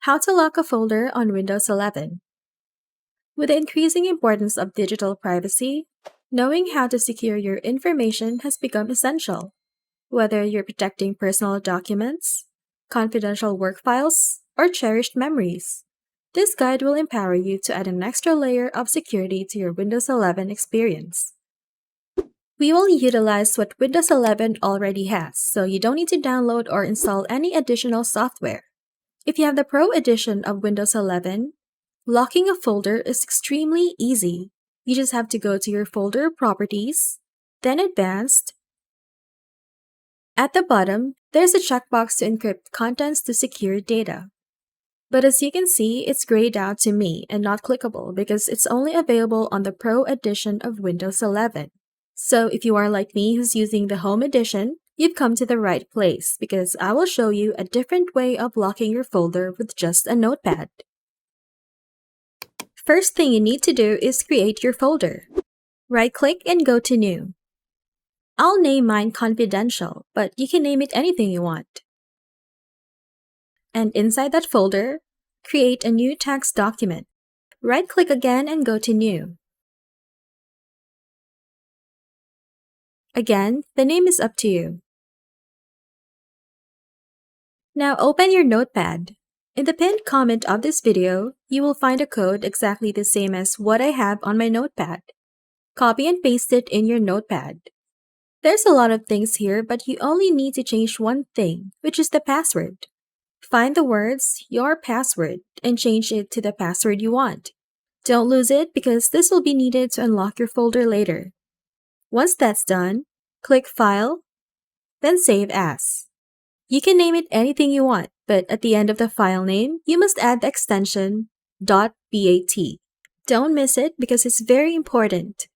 How to lock a folder on Windows 11. With the increasing importance of digital privacy, knowing how to secure your information has become essential. Whether you're protecting personal documents, confidential work files, or cherished memories, this guide will empower you to add an extra layer of security to your Windows 11 experience. We will utilize what Windows 11 already has, so you don't need to download or install any additional software. If you have the Pro Edition of Windows 11, locking a folder is extremely easy. You just have to go to your folder properties, then Advanced. At the bottom, there's a checkbox to encrypt contents to secure data. But as you can see, it's grayed out to me and not clickable because it's only available on the Pro Edition of Windows 11. So if you are like me who's using the Home Edition, you've come to the right place because I will show you a different way of locking your folder with just a notepad. First thing you need to do is create your folder. Right-click and go to New. I'll name mine Confidential, but you can name it anything you want. And inside that folder, create a new text document. Right-click again and go to New. Again, the name is up to you. Now open your notepad. In the pinned comment of this video, you will find a code exactly the same as what I have on my notepad. Copy and paste it in your notepad. There's a lot of things here, but you only need to change one thing, which is the password. Find the words, your password, and change it to the password you want. Don't lose it because this will be needed to unlock your folder later. Once that's done, click File, then Save As. You can name it anything you want, but at the end of the file name, you must add the extension .bat. Don't miss it because it's very important.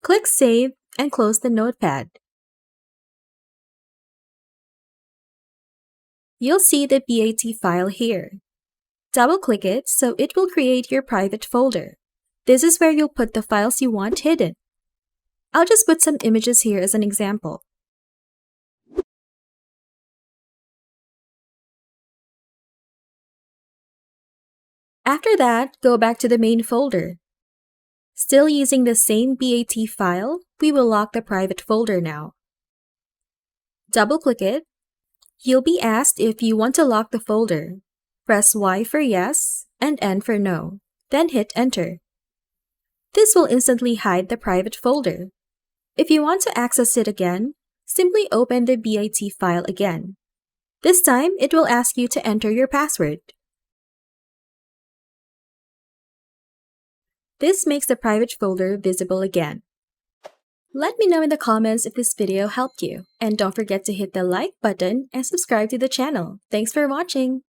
Click Save and close the notepad. You'll see the .bat file here. Double-click it so it will create your private folder. This is where you'll put the files you want hidden. I'll just put some images here as an example. After that, go back to the main folder. Still using the same .bat file, we will lock the private folder now. Double-click it. You'll be asked if you want to lock the folder. Press Y for yes and N for no, then hit Enter. This will instantly hide the private folder. If you want to access it again, simply open the .bat file again. This time, it will ask you to enter your password. This makes the private folder visible again. Let me know in the comments if this video helped you, and don't forget to hit the like button and subscribe to the channel. Thanks for watching!